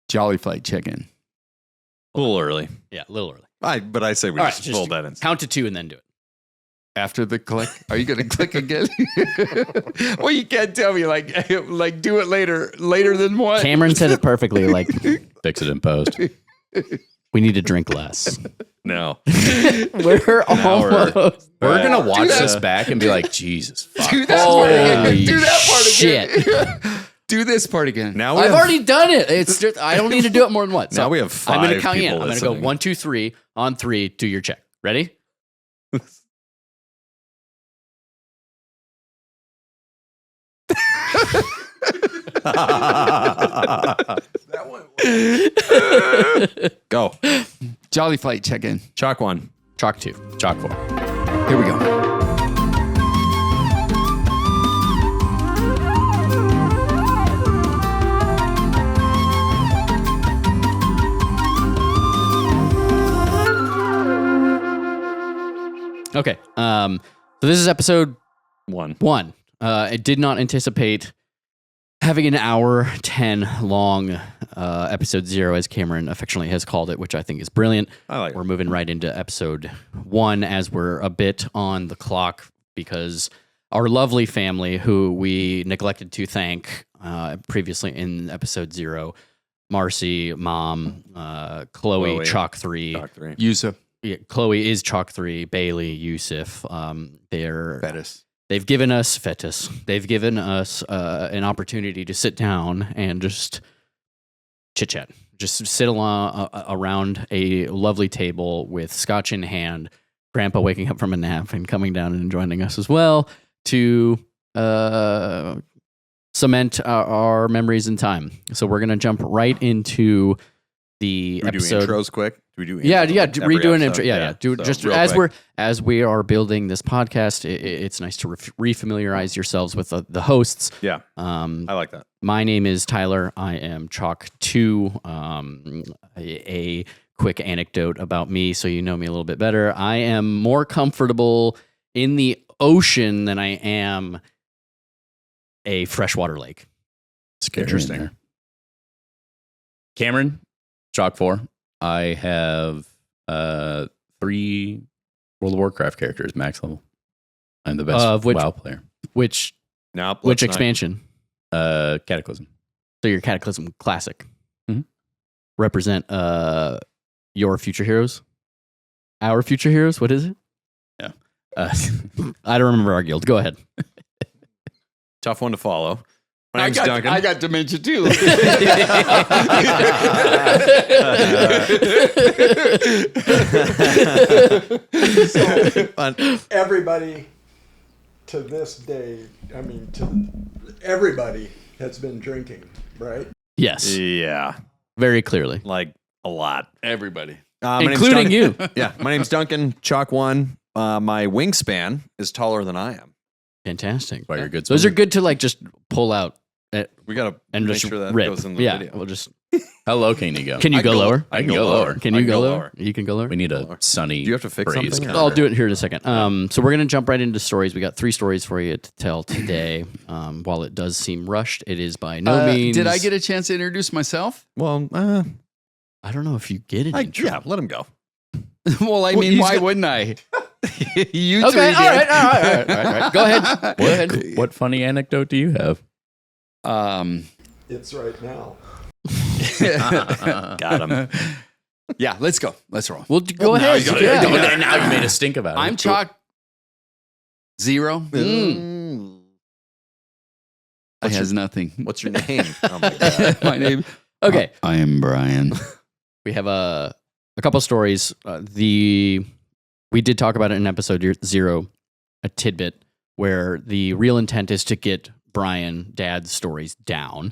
Jolly Flight Chicken. A little early. Yeah, a little early. But I say we All just right, fold that in. Count to 2 and then do it. After the click, are you going to click again? Well, you can't tell me like do it later than what? Cameron said it perfectly. Like, Fix it in post. we need to drink less. No. We're almost. We're going to watch this back and be like, Jesus, fuck. Do that part again. Do that part shit. again. Do this part again. Now I've already done it. It's just, I don't need to do it more than once. Now we have 5 I'm going to count you in. people I'm going to go listening. 1, 2, 3. On 3, do your check. Ready? That one. Go. Jolly Flight Chicken. Chalk 1. Chalk 2. Chalk 4. Here we go. Okay. So this is episode 1. 1. I did not anticipate having an hour 10 long episode 0, as Cameron affectionately has called it, which I think is brilliant. I like We're it. moving right into episode 1 as we're a bit on the clock because our lovely family, who we neglected to thank previously in episode 0, Marcy, Mom, Chloe, Chalk 3. Chalk 3. Yusuf. Yeah, Chloe is Chalk 3, Bailey, Yusuf. They're Bettis. They've given us fetus. They've given us an opportunity to sit down and just chit chat, just sit around a lovely table with scotch in hand. Grandpa waking up from a nap and coming down and joining us as well to cement our memories in time. So we're gonna jump right into the Do we episode. do intros quick? Do we do Yeah. intros every Redo an episode? intro. Yeah. Do So just real as quick. we are building this podcast. It's nice to refamiliarize yourselves with the hosts. Yeah. I like that. My name is Tyler. I am Chalk 2. A quick anecdote about me, so you know me a little bit better. I am more comfortable in the ocean than I am a freshwater lake. Scary. Interesting. Cameron, Chalk 4. I have 3 World of Warcraft characters, max level. I'm the best Of which- WoW player. Which Now, expansion? Cataclysm. So your Cataclysm Classic. Mhm. Represent your future heroes? Our future heroes? What is it? Yeah. I don't remember our guild. Go ahead. Tough one to follow. My name's Duncan. I got dementia too. Everybody to this day, I mean, everybody has been drinking, right? Yes. Yeah. Very clearly. Like a lot. Everybody. My name's Including you. Yeah. My name's Duncan, Chalk 1. My wingspan is taller than I am. Fantastic. Why you're a good Those are swimmer. good to like just pull out We got to and make just sure that rip. goes in the yeah. video. We'll just. How low can you go? Can you I go go- lower? I can go lower. Can I you can go go lower? lower. You can go lower. We need a sunny. Do you have to fix breeze something? coming. I'll do it here in a second. So we're going to jump right into stories. We got 3 stories for you to tell today. While it does seem rushed, it is by no means. Did I get a chance to introduce myself? Well, I don't know if you get it. yeah, let him go. Well, I Well, mean, he's why got- wouldn't I? You Okay. three All did. right. Go ahead. Go ahead. What funny anecdote do you have? It's right now. Got him. Yeah, let's go. Let's roll. Well, go ahead. Now Yeah. now you made a stink about it. I'm Chalk 0. Mm. I has nothing. What's your name? Oh my God. My name. Okay. I am Brian. We have a couple stories. We did talk about it in episode 0, a tidbit where the real intent is to get Brian, Dad's stories down,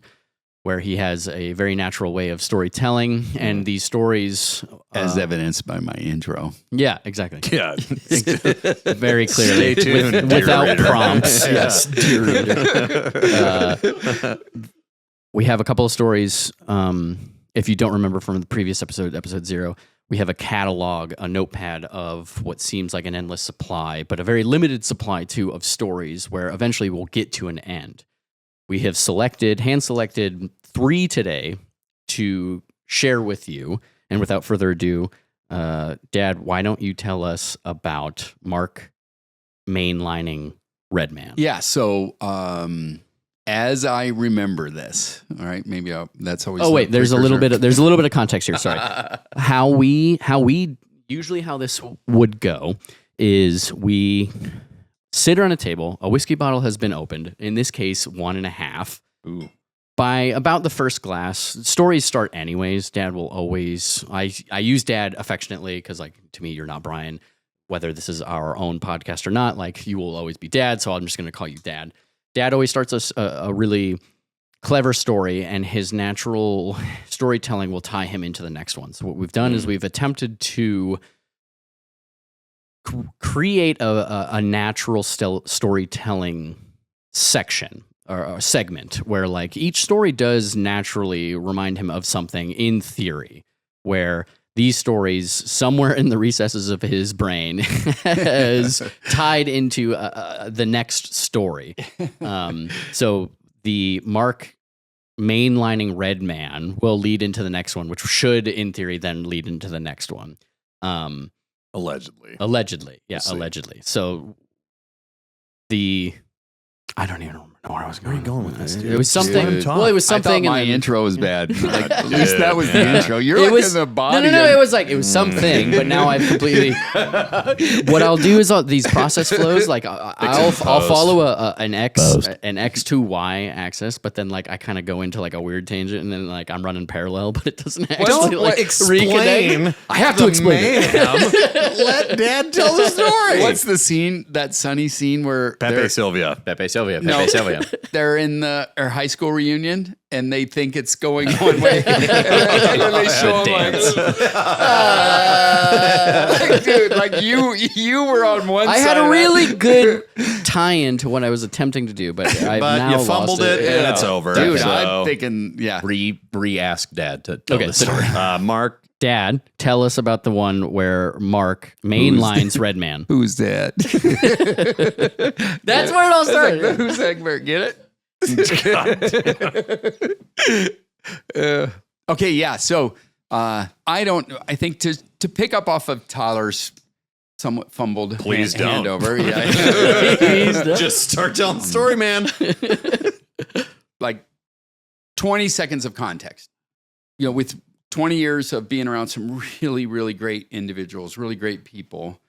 where he has a very natural way of storytelling, and these stories, As evidenced by my intro. yeah, exactly, Yeah. very clearly, Stay tuned, dear without reader. prompts. Yes, dear reader. We have a couple of stories. If you don't remember from the previous episode 0, we have a catalog, a notepad of what seems like an endless supply, but a very limited supply too of stories where eventually we'll get to an end. We have hand selected 3 today to share with you. And without further ado, Dad, why don't you tell us about Mark mainlining Redman? Yeah. So, as I remember this, all right, that's always. Oh wait, there's a little bit of context here. Sorry. how we usually how this would go is we sit on a table. A whiskey bottle has been opened. In this case, 1.5. Ooh. By about the first glass, stories start anyways. Dad will always. I use Dad affectionately because, like, to me, you're not Brian. Whether this is our own podcast or not, like, you will always be Dad. So I'm just going to call you Dad. Dad always starts a really clever story, and his natural storytelling will tie him into the next one. So what we've done is we've attempted to create a natural storytelling section or segment where, like, each story does naturally remind him of something in theory, where these stories, somewhere in the recesses of his brain, is tied into the next story. So the Mark mainlining Redman will lead into the next one, which should, in theory, then lead into the next one. Allegedly. Yeah, allegedly. So I don't even know where I was going. Where are you going with this, dude? It was something. Dude. Well, it was something. I thought my intro was bad. Like, at least that was the intro. You're It like was in the body. No. It was something, but now I've completely. What I'll do is these process flows. Like I'll follow an X to Y axis, but then, like, I kind of go into, like, a weird tangent, and then, like, I'm running parallel, but it doesn't actually, like, reconnect. I have to explain it. Let Dad tell the story. What's the scene? That sunny scene where Pepe Sylvia. they're in our high school reunion and they think it's going one way, and then they show them like, dude, like you were on one side. I had a really good tie-in to what I was attempting to do, but I've now you fumbled lost it, and it's over. Dude, So, I'm thinking, yeah. Re-ask Dad to tell Okay, the so- story. Mark. Dad, tell us about the one where Mark mainlines Redman. Who's that? That's where it all started. Like, who's Egbert? Get it? Okay, yeah. So I think to pick up off of Tyler's somewhat fumbled Please don't. handover. Yeah. Just start telling the story, man. Like 20 seconds of context. You know, with 20 years of being around some really, really great individuals, really great people.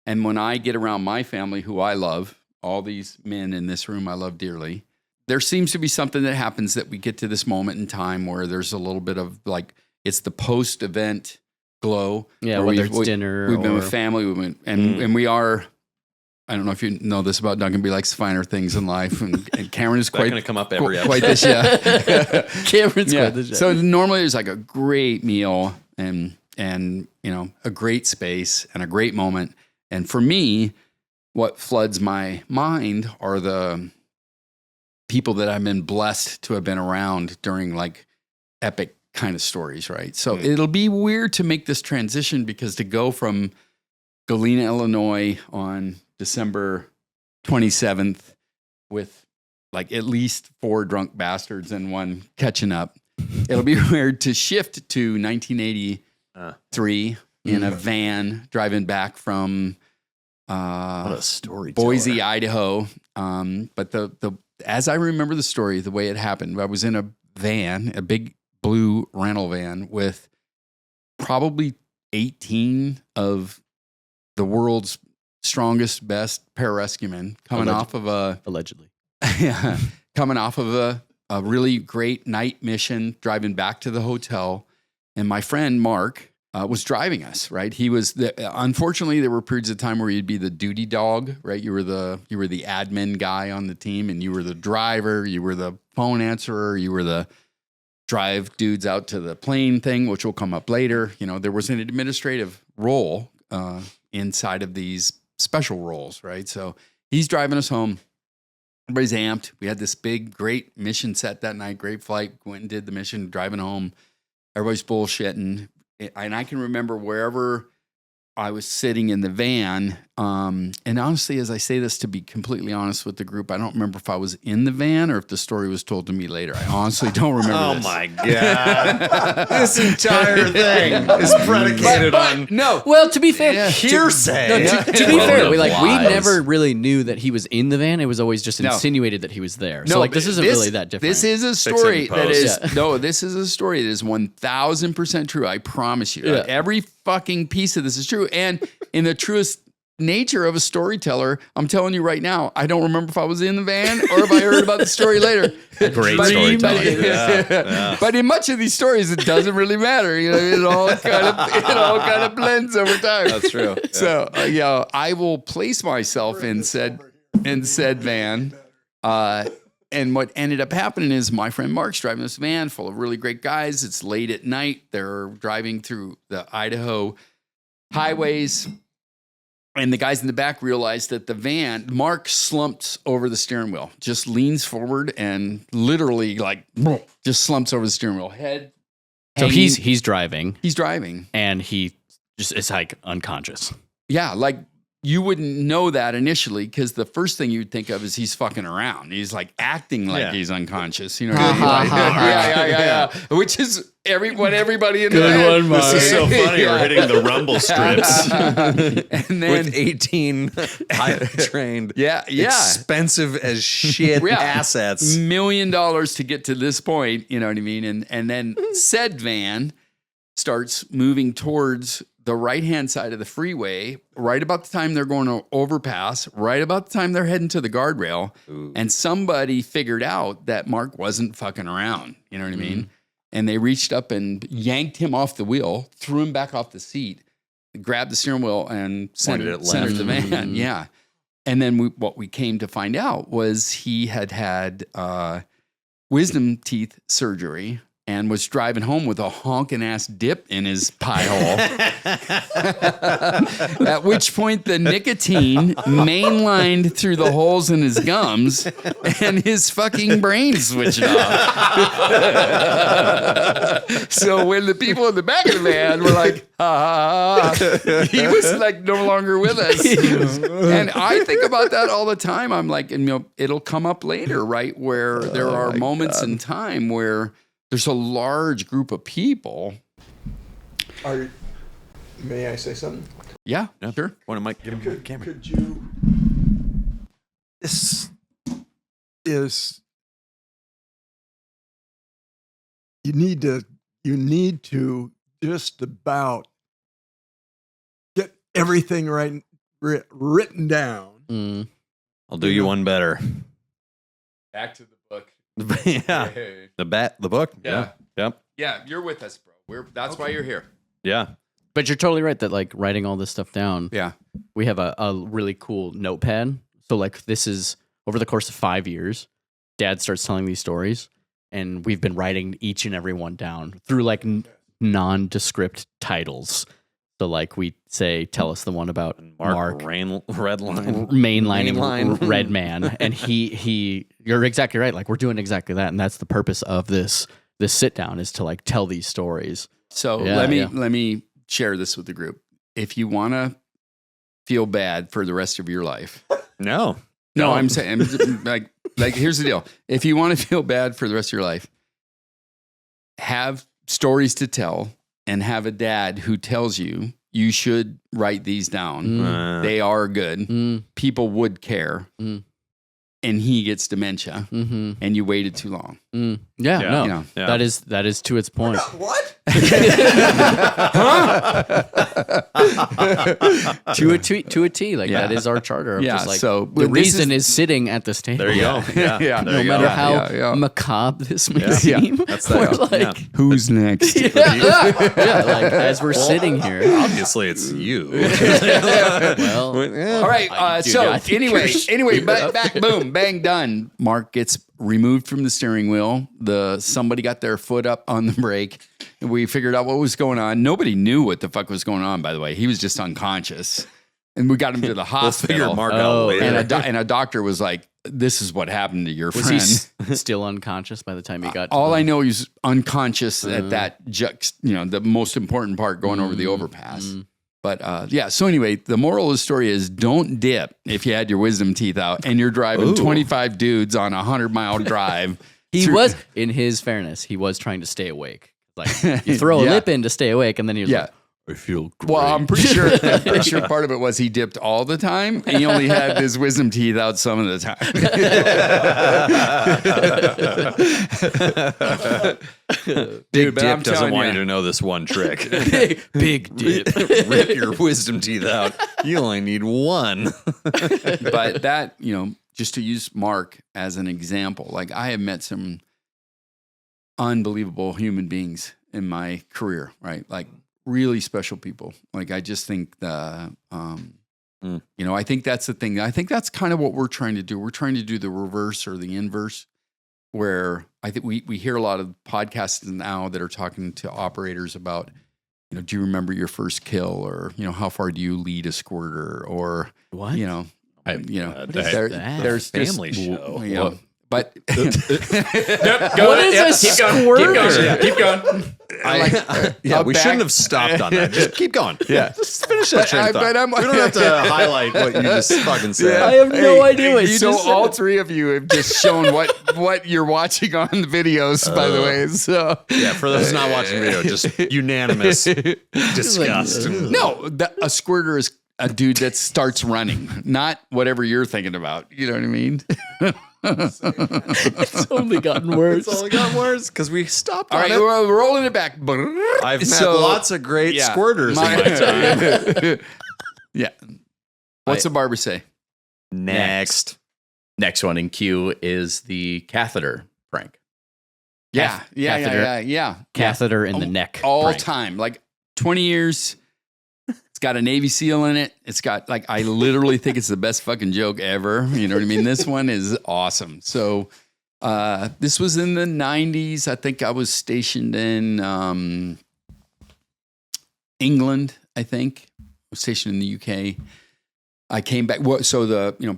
And when I get around my family, who I love, all these men in this room I love dearly, there seems to be something that happens that we get to this moment in time where there's a little bit of, like, it's the post-event glow. Yeah, where whether it's dinner We've been or- with family, and we are, I don't know if you know this about Duncan, but he likes finer things in life. And Cameron is That's quite going to come up every episode. quite this, yeah. Cameron's Yeah. quite the shit. So normally there's like a great meal and you know, a great space and a great moment. And for me, what floods my mind are the people that I've been blessed to have been around during, like, epic kind of stories, right? So it'll be weird to make this transition, because to go from Galena, Illinois on December 27th with, like, at least 4 drunk bastards and one catching up, it'll be weird to shift to 1983 in a van driving back from What a story. Boise, Idaho. But the as I remember the story, the way it happened, I was in a van, a big blue rental van with probably 18 of the world's strongest, best pararescuemen coming off of a really great night mission, driving back to the hotel. And my friend Mark was driving us, right? He was unfortunately, there were periods of time where you'd be the duty dog, right? You were the admin guy on the team, and you were the driver, you were the phone answerer, you were the drive dudes out to the plane thing, which will come up later. You know, there was an administrative role inside of these special roles, right? So he's driving us home. Everybody's amped. We had this big, great mission set that night, great flight, went and did the mission, driving home. Everybody's bullshitting. And I can remember wherever I was sitting in the van. And honestly, as I say this, to be completely honest with the group, I don't remember if I was in the van or if the story was told to me later. I honestly don't remember. Oh this. my God. This entire thing is predicated on No. Well, to be fair, hearsay. to be fair, we Lies. never really knew that he was in the van. It was always just insinuated that he was there. So like this isn't really that different. This is a story Fix it in that post. is no. This is a story that is 1,000% true. I promise you. Yeah. Every fucking piece of this is true, and in the truest nature of a storyteller, I'm telling you right now, I don't remember if I was in the van or if I heard about the story later. Great But- storytelling. But in much of these stories, it doesn't really matter. You know, it all kind of blends over time. That's true. So I will place myself in said van. And what ended up happening is my friend Mark's driving this van full of really great guys. It's late at night. They're driving through the Idaho highways. And the guys in the back realized that Mark slumps over the steering wheel, just leans forward and literally like just slumps over the steering wheel. Head. So hanging. he's driving He's driving. and he just is like unconscious. Yeah, like you wouldn't know that initially because the first thing you'd think of is he's fucking around. He's like acting like Yeah. he's unconscious. You know what I mean? Like, yeah. Which is what everybody in the Good one, Mark. This is so funny. We're hitting the rumble strips and then with 18 highly trained, expensive as shit assets. $1 million to get to this point. You know what I mean? And then said van starts moving towards the right-hand side of the freeway, right about the time they're going to overpass, right about the time they're heading to the guardrail, and somebody figured out that Mark wasn't fucking around. You know what I mean? And they reached up and yanked him off the wheel, threw him back off the seat, grabbed the steering wheel, and centered the van. Yeah. And then what we came to find out was he had wisdom teeth surgery and was driving home with a honking ass dip in his pie hole. At which point the nicotine mainlined through the holes in his gums and his fucking brain switched off. So when the people in the back of the van were like, he was like no longer with us. And I think about that all the time. I'm like, it'll come up later, right? Where there are moments in time where there's a large group of people. May I say something? Yeah, sure. One of my give him the camera. Could you? This is. You need to just about get everything written down. I'll do you one better. Back to the book. Yeah. The book. Yeah. Yep. Yeah, you're with us, bro. That's why you're here. Yeah. But you're totally right that like writing all this stuff down. Yeah. We have a really cool notepad. So like this is over the course of 5 years, Dad starts telling these stories, and we've been writing each and every one down through like nondescript titles. So like we say, tell us the one about Mark Redline. mainlining Red Man, and he you're exactly right. Like we're doing exactly that, and that's the purpose of this sit down is to like tell these stories. So let me share this with the group. If you want to feel bad for the rest of your life, No, I'm saying like here's the deal. If you want to feel bad for the rest of your life, have stories to tell and have a dad who tells you should write these down. They are good. People would care. And he gets dementia, and you waited too long. Yeah. That is to its point. What? to a T. Like that is our charter. Of just like, so the reason is sitting at this table. there you go. Yeah. No matter how macabre this may seem. That's that. We're like, Who's next? like as we're sitting here. Obviously, it's you. Well, All right. I think Anyway, back, boom, bang, done. Mark gets removed from the steering wheel. Somebody got their foot up on the brake. And we figured out what was going on. Nobody knew what the fuck was going on, by the way. He was just unconscious. And we got him to the hospital. Figure Mark out later. And a doctor was like, this is what happened to your was friend. he still unconscious by the time he got to All I know is unconscious at that, the most important part going over the overpass. But yeah, so anyway, the moral of the story is don't dip if you had your wisdom teeth out and you're driving 25 dudes on a 100-mile drive. He was, in his fairness, he was trying to stay awake. Like, you throw a lip in to stay awake, and then he was like, I feel great. Well, I'm pretty sure part of it was he dipped all the time, and he only had his wisdom teeth out some of the time. Big but Dip I'm doesn't telling want you. you to know this one trick. big dip. Rip your wisdom teeth out. You only need one. But that, just to use Mark as an example, like I have met some unbelievable human beings in my career, right? Like really special people. Like I just think I think that's the thing. I think that's kind of what we're trying to do. We're trying to do the reverse or the inverse, where I think we hear a lot of podcasts now that are talking to operators about, do you remember your first kill, or how far do you lead a squirter, or What? there's family just, show. But What is a squirter? Keep going. We shouldn't have stopped on that. Just keep going. Yeah. Just finish that train of thought. But I'm- we don't have to highlight what you just fucking said. I have no idea what you so just said. all three of you have just shown what you're watching on the videos, by the way. So Yeah, for those not watching video, just unanimous disgust. no, a squirter is a dude that starts running, not whatever you're thinking about. You know what I mean? It's only gotten worse. It's only got worse because we stopped All on right, it. we're rolling it back. I've met So- lots of great Yeah. squirters in my time. Yeah. What's the barber say? Next. Next one in queue is the catheter prank. Yeah. Catheter in the neck. All prank. time, like 20 years. It's got a Navy SEAL in it. It's got I literally think it's the best fucking joke ever. You know what I mean? This one is awesome. So this was in the 90s. I think I was stationed in England, I think. I was stationed in the UK. I came back. So the,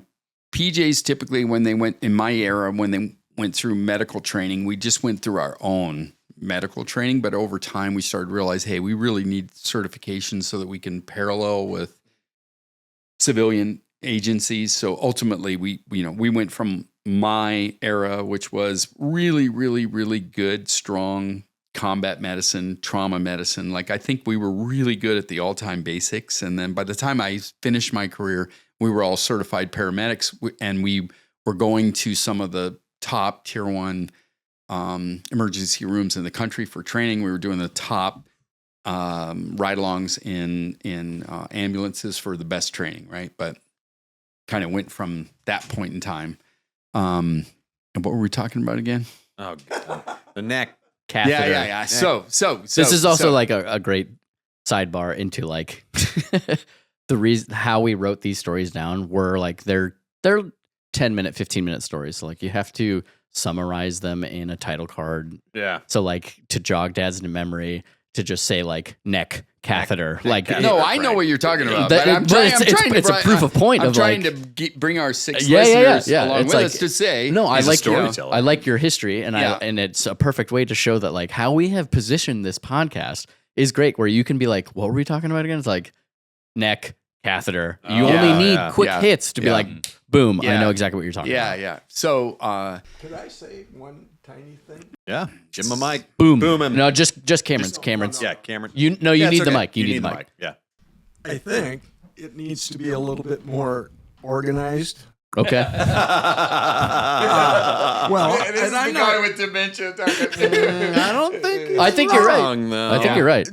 PJs typically when they went, in my era, when they went through medical training, we just went through our own medical training, but over time we started to realize, hey, we really need certifications so that we can parallel with civilian agencies. So ultimately we went from my era, which was really, really, really good, strong combat medicine, trauma medicine. Like I think we were really good at the all-time basics. And then by the time I finished my career, we were all certified paramedics, and we were going to some of the top tier 1 emergency rooms in the country for training. We were doing the top ride-alongs in ambulances for the best training, right? But kind of went from that point in time. And what were we talking about again? Oh, God. The neck. Catheter. Yeah. So This is also like a great sidebar into like the reason how we wrote these stories down were like they're 10-minute, 15-minute stories. So like you have to summarize them in a title card. Yeah. So like to jog dad's memory, to just say like neck catheter. Like catheter. no, I know what you're talking about. That- but I'm but trying, it's- I'm it's- trying to it's a bri- proof of point I'm of, trying like- to bring our 6 Yeah, listeners yeah. along It's with like- us to say, No, I He's a like storyteller. I like your history, and Yeah. and it's a perfect way to show that like how we have positioned this podcast is great. Where you can be like, what were we talking about again? It's like neck catheter. You Oh, only yeah, need yeah. quick Yeah. hits to be Yeah. like, boom, I Yeah. know exactly what you're talking about. yeah. So Could I say one tiny thing? Yeah. Give him a mic. Boom, Boom him. No, just Cameron's. Yeah, Cameron. You Yeah, need it's the okay. mic. You need the mic. Yeah. I think it needs to be a little bit more organized. Okay. Well, and I'm not, with dementia. I don't think I think you're right. wrong, though. I think you're right.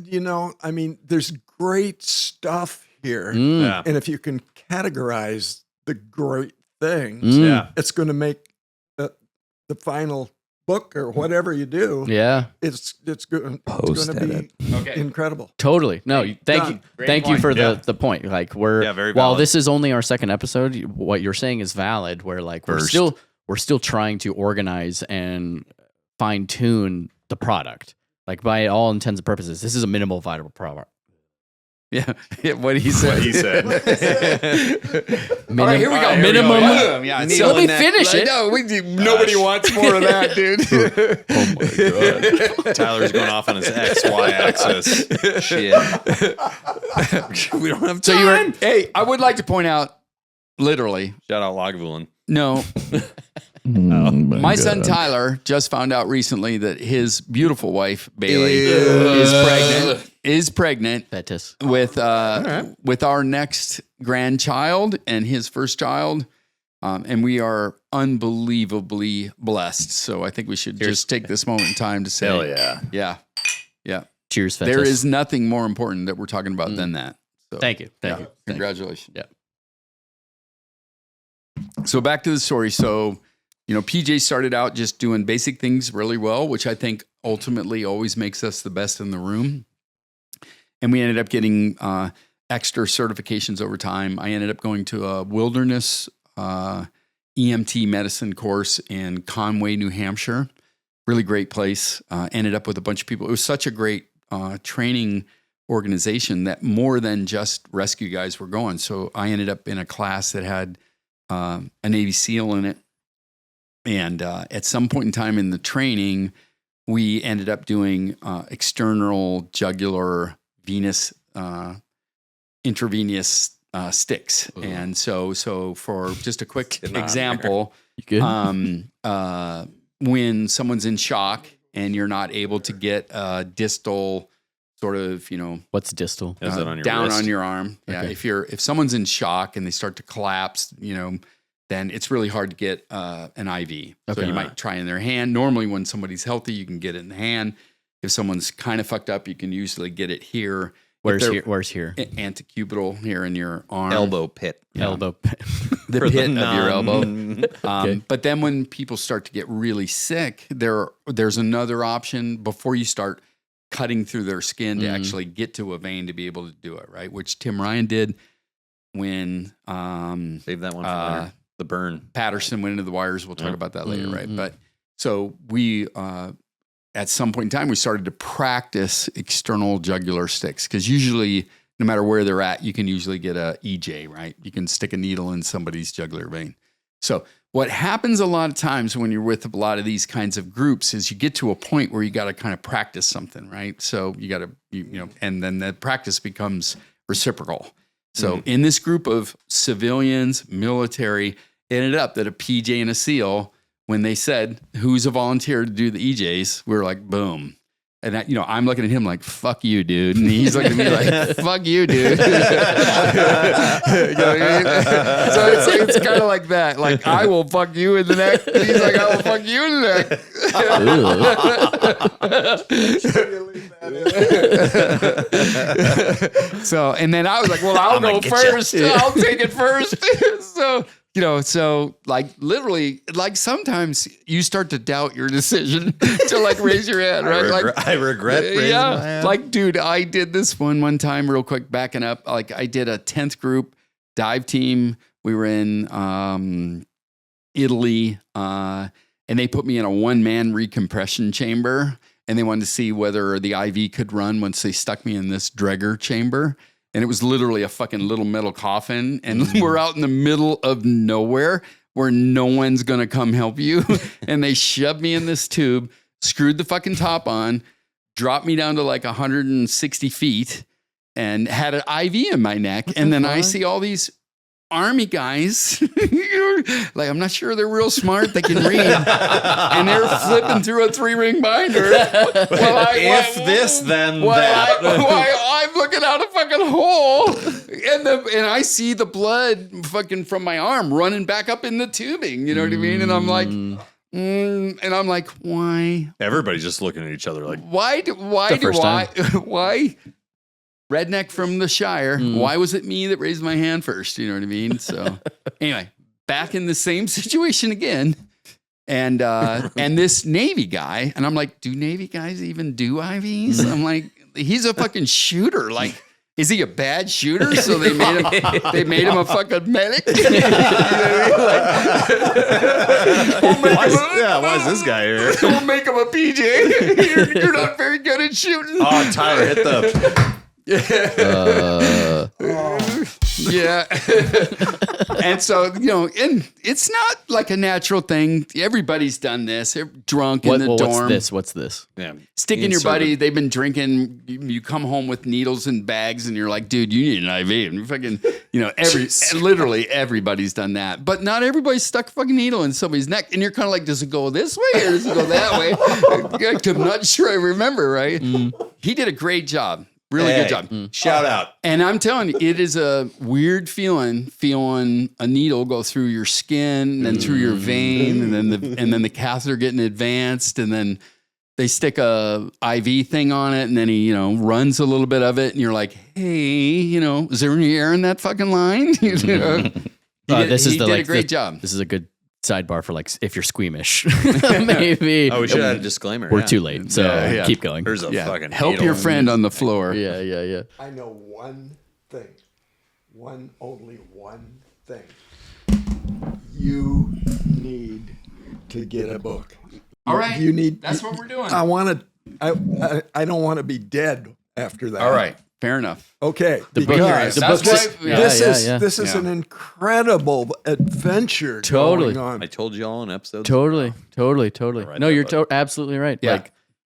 I mean, there's great stuff here. Mm. Yeah. And if you can categorize the great things, Mm. Yeah. it's going to make the final book or whatever you do. Yeah, It's going to be Okay. incredible. totally. No, thank Done. you. Great Thank you point. for Yeah. the point. Like we're Yeah, very while valid. this is only our second episode, what you're saying is valid. Where like we're First. still trying to organize and fine tune the product. Like by all intents and purposes, this is a minimal viable product. Yeah. What he said. What he said. All right, here we go. Minimum. Yeah. Needle Let me and neck. finish it. No, nobody wants more of that, dude. Tyler's going off on his XY axis. Shit. We don't have time. So you were, hey, I would like to point out, literally, Shout out Lagavulin. no, my son Tyler just found out recently that his beautiful wife Bailey is pregnant Fetus. with our next grandchild and his first child. And we are unbelievably blessed. So I think we should just take this moment in time to say, Hell yeah. yeah. Cheers, Fetus. There is nothing more important that we're talking about than that. So, Thank you. Thank you. Congratulations. Yeah. So back to the story. So, PJ started out just doing basic things really well, which I think ultimately always makes us the best in the room. And we ended up getting extra certifications over time. I ended up going to a wilderness EMT medicine course in Conway, New Hampshire. Really great place. Ended up with a bunch of people. It was such a great training organization that more than just rescue guys were going. So I ended up in a class that had a Navy SEAL in it. And at some point in time in the training, we ended up doing external jugular venous intravenous sticks. Ooh. And so for just a quick example, when someone's in shock and you're not able to get a distal sort of, what's distal? Is that on your down wrist? on your arm. Okay. Yeah. If someone's in shock and they start to collapse, then it's really hard to get an IV. So you might try in their hand. Normally when somebody's healthy, you can get it in the hand. If someone's kind of fucked up, you can usually get it here. Where's here? Antecubital here in your arm. Elbow pit. Yeah. Elbow. The pit of your elbow. Okay. But then when people start to get really sick, there's another option before you start cutting through their skin to actually get to a vein to be able to do it, right? Which Tim Ryan did when Save that one for later. The burn. Patterson went into the wires. We'll talk about that later, right? But so we at some point in time, we started to practice external jugular sticks because usually, no matter where they're at, you can usually get a EJ, right? You can stick a needle in somebody's jugular vein. So what happens a lot of times when you're with a lot of these kinds of groups is you get to a point where you got to kind of practice something, right? So you got to, and then the practice becomes reciprocal. So in this group of civilians, military, it ended up that a PJ and a SEAL, when they said, who's a volunteer to do the EJs, we were like, boom. And I'm looking at him like, fuck you, dude. And he's looking at me like, fuck you, dude. So it's kind of like that. Like, I will fuck you in the neck. And he's like, I will fuck you in the neck. So, and then I was like, well, I'll go first. I'll take it first. So like literally, like sometimes you start to doubt your decision to like raise your hand, right? I regret raising my hand. Like, dude, I did this one time real quick, backing up. Like I did a 10th group dive team. We were in Italy, and they put me in a 1-man recompression chamber, and they wanted to see whether the IV could run once they stuck me in this Dregger chamber. And it was literally a fucking little metal coffin. And we're out in the middle of nowhere where no one's going to come help you. And they shoved me in this tube, screwed the fucking top on, dropped me down to like 160 feet and had an IV in my neck. And then I see all these Army guys, like, I'm not sure they're real smart. They can read. And they're flipping through a 3-ring binder. Then that. I'm looking out a fucking hole. And I see the blood fucking from my arm running back up in the tubing. You know what I mean? And I'm like, and I'm like, why? Everybody's just looking at each other like, why? Redneck from the Shire. Why was it me that raised my hand first? You know what I mean? So anyway, back in the same situation again. And this Navy guy, and I'm like, do Navy guys even do IVs? I'm like, he's a fucking shooter. Like, is he a bad shooter? So they made him a fucking medic. Why is this guy here? We'll make him a PJ. You're not very good at shooting. Oh, Tyler, hit the. Yeah. And so, and it's not like a natural thing. Everybody's done this. They're drunk in the dorm. What's this? Yeah. Sticking your buddy, they've been drinking. You come home with needles and bags, and you're like, dude, you need an IV. And fucking, literally everybody's done that. But not everybody's stuck a fucking needle in somebody's neck. And you're kind of like, does it go this way or does it go that way? I'm not sure I remember, right? He did a great job. Really good job. Shout out. And I'm telling you, it is a weird feeling a needle go through your skin and then through your vein and then the catheter getting advanced and then they stick a IV thing on it and then he, runs a little bit of it and you're like, hey, is there any air in that fucking line? He did a great job. This is a good sidebar for if you're squeamish. Maybe. Oh, we should have a disclaimer. We're too late, so keep going. There's a fucking help needle your friend on the floor. Yeah. I know one thing. Only one thing. You need to get a book. All right. You need. That's what we're doing. I want to. I don't want to be dead after that. All right. Fair enough. Okay. The book This is an incredible adventure Totally. going on. I told you all in episodes. Totally. Right No, there, you're absolutely right. Yeah.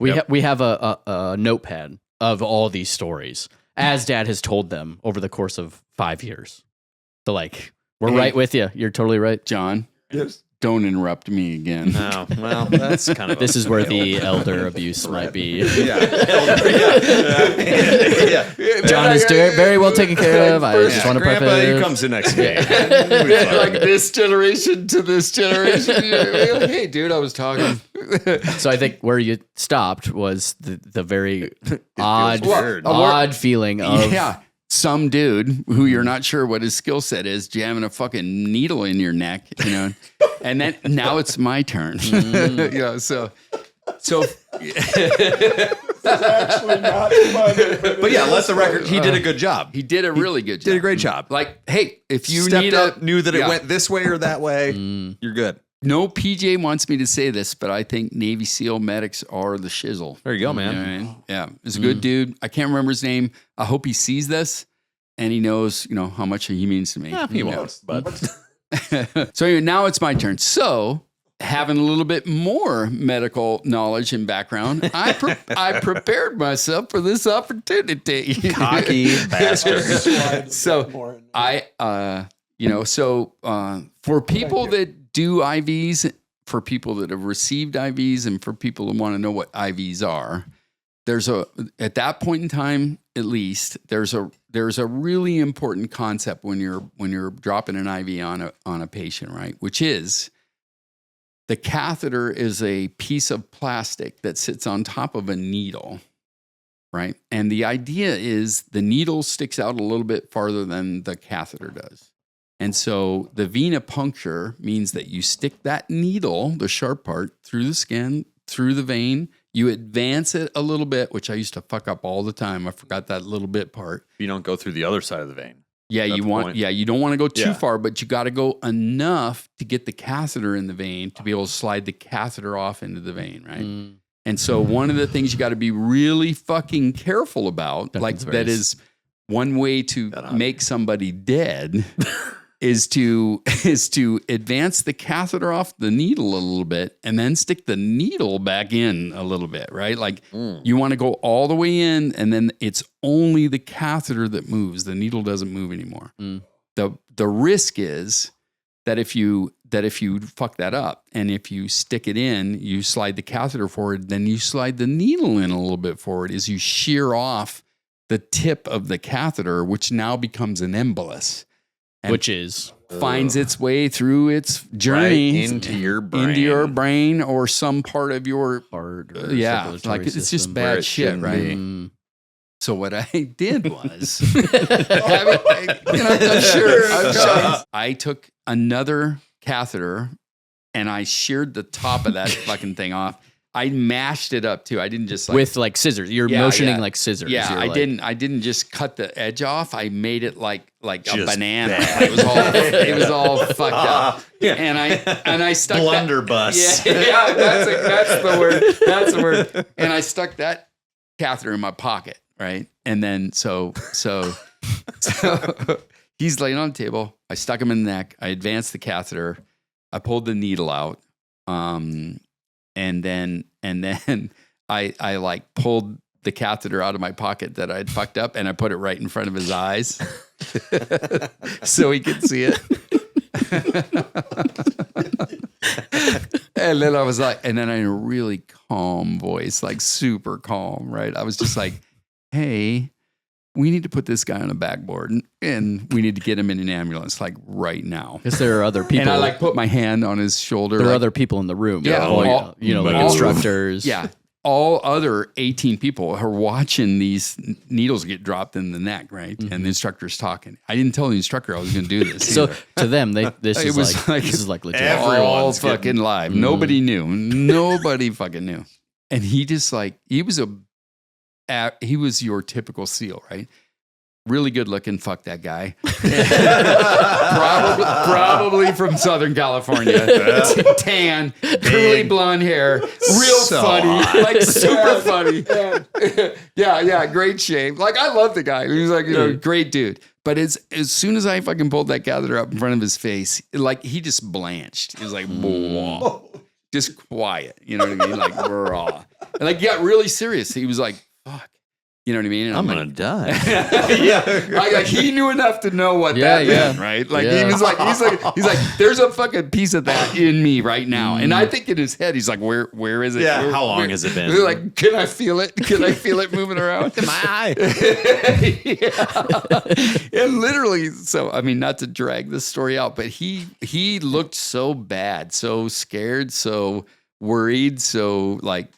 We have a notepad of all these stories as Dad has told them over the course of 5 years. So we're right with you. You're totally right, John. Yes. Don't interrupt me again. Oh, well, that's kind of. This is where the elder abuse might be. Yeah. John is very well taken care of. I just want to Grandpa, preface. you comes the next day. Like this generation to this generation. Hey, dude, I was talking. So I think where you stopped was the very odd feeling of some dude who you're not sure what his skill set is jamming a fucking needle in your neck, and then now it's my turn. So Actually not funny. But yeah, let the record. He did a good job. he did a really good job. Did a great job. Like, hey, if you Stepped need up, knew that it went this way or that way, you're good. No PJ wants me to say this, but I think Navy SEAL medics are the shizzle. There you go, man. You know what I mean? Yeah, he's a good dude. I can't remember his name. I hope he sees this and he knows, how much he means to me. He won't, but So anyway, now it's my turn. So having a little bit more medical knowledge and background, I prepared myself for this opportunity. cocky bastard. So for people that do IVs, for people that have received IVs, and for people who want to know what IVs are, at that point in time, at least, there's a really important concept when you're dropping an IV on a patient, right? Which is the catheter is a piece of plastic that sits on top of a needle, right? And the idea is the needle sticks out a little bit farther than the catheter does. And so the venipuncture means that you stick that needle, the sharp part, through the skin, through the vein. You advance it a little bit, which I used to fuck up all the time. I forgot that little bit part. You don't go through the other side of the vein. Yeah, you don't want to go too far, but you got to go enough to get the catheter in the vein to be able to slide the catheter off into the vein, right? And so one of the things you got to be really fucking careful about, that is one way to make somebody dead, is to advance the catheter off the needle a little bit and then stick the needle back in a little bit, right? You want to go all the way in, and then it's only the catheter that moves. The needle doesn't move anymore. The risk is that if you fuck that up and if you stick it in, you slide the catheter forward, then you slide the needle in a little bit forward, is you shear off the tip of the catheter, which now becomes an embolus. Which is finds its way through its journey into your brain or some part of your heart. It's just bad shit, right? So what I did was, I took another catheter and I sheared the top of that fucking thing off. I mashed it up too. I didn't just with scissors. You're motioning like scissors. Yeah, I didn't just cut the edge off. I made it like a banana. It was all fucked up. Yeah. And I stuck blunderbuss. Yeah, that's the word. That's the word. And I stuck that catheter in my pocket, right? And then so he's laying on the table. I stuck him in the neck. I advanced the catheter. I pulled the needle out. And then I like pulled the catheter out of my pocket that I'd fucked up, and I put it right in front of his eyes so he could see it. And then I was like, and then I in a really calm voice, like super calm, right? I was just like, hey, we need to put this guy on a backboard and we need to get him in an ambulance like right now. Because there are other people. And I like put my hand on his shoulder. There are like, other people in the room. Yeah, Like, like instructors. Yeah. All other 18 people are watching these needles get dropped in the neck, right? Mm-hmm. And the instructor's talking. I didn't tell the instructor I was going to do this. So either. to them, this is like legit. all Everyone's fucking live. Nobody knew. Nobody fucking knew. And he just like, he was your typical SEAL, right? Really good looking. Fuck that guy. probably from Southern California. Tan, curly blonde hair, real So funny, hot. like super funny. Yeah, great shape. Like I love the guy. He was like, great dude. But as soon as I fucking pulled that catheter up in front of his face, like he just blanched. He was like, "Blah." Just quiet. You know what I mean? Like raw. And like he got really serious. He was like, fuck. You know what I mean? And I'm like, gonna die. like he knew enough to know what that meant, right? Like he was like, he's like, there's a fucking piece of that in me right now. And I think in his head, he's like, where is it? Yeah, Where- how long where- has it been? They're like, can I feel it? Can I feel it moving around? My eye. Yeah. And literally, so I mean, not to drag this story out, but he looked so bad, so scared, so worried, so like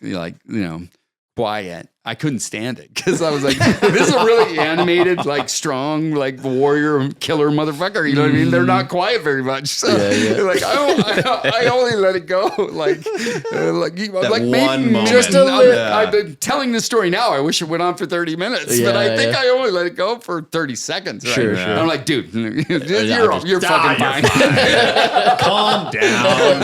quiet. I couldn't stand it because I was like, this is a really animated, like strong, like warrior killer motherfucker. You know what I mean? They're not quiet very much. So like I only let it go. Like one moment. just Yeah. I've been telling this story now. I wish it went on for 30 minutes, but I think I only let it go for 30 seconds. Right? Sure. I'm like, dude, you're fucking fine. Calm down.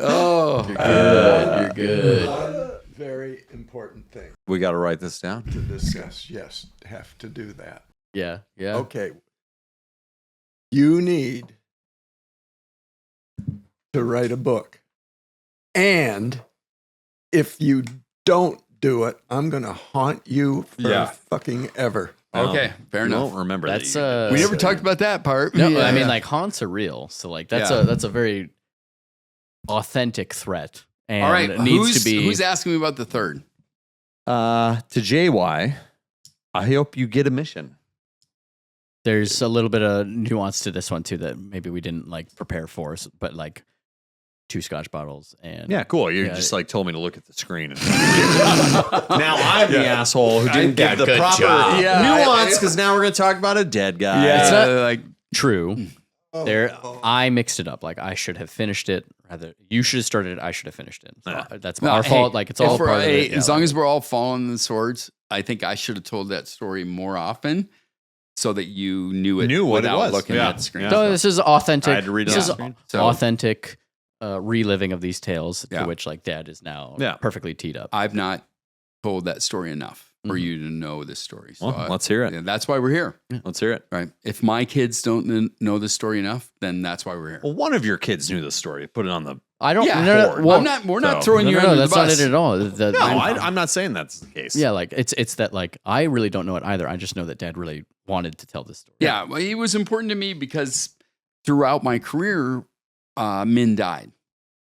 Oh, You're good. One very important thing We got to write this down. to discuss. Yes, have to do that. Yeah. Okay. You need to write a book. And if you don't do it, I'm going to haunt you for fucking ever. okay, fair I enough. don't remember That's that. We never talked about that part. No, Yeah. I mean like haunts are real. So like that's Yeah. a very authentic threat. And all right, it needs to be who's asking me about the third? To JY, I hope you get a mission. there's a little bit of nuance to this one too that maybe we didn't like prepare for, but like 2 Scotch bottles and Yeah, cool. You Yeah. just like told me to look at the screen. Now I'm the asshole who didn't give the good proper job. nuance because now we're going to talk about a dead guy. It's not- like true. Oh, There, oh. I mixed it up. Like I should have finished it. Rather, you should have started it. I should have finished it. So that's our fault. Like it's all part of it. As long as we're all following the swords, I think I should have told that story more often so that you knew what it was. looking Yeah. at the screen. Yeah. So this is authentic. I had to read it This on is screen. So- authentic reliving of these tales Yeah. to which like Dad is now Yeah. perfectly teed up. I've not told that story enough for Mhm. you to know this story. So Well, let's hear it. yeah, that's why we're here, Let's hear it. right? If my kids don't know this story enough, then that's why we're here. Well, one of your kids knew the story. Put it on the. I don't. Yeah, no, board. well, I'm not. We're not so- throwing you no, under that's the not bus. it at all. No, I'm not saying that's the case. Yeah, like it's that like I really don't know it either. I just know that Dad really wanted to tell this story. Yeah, well, it was important to me because throughout my career, men died.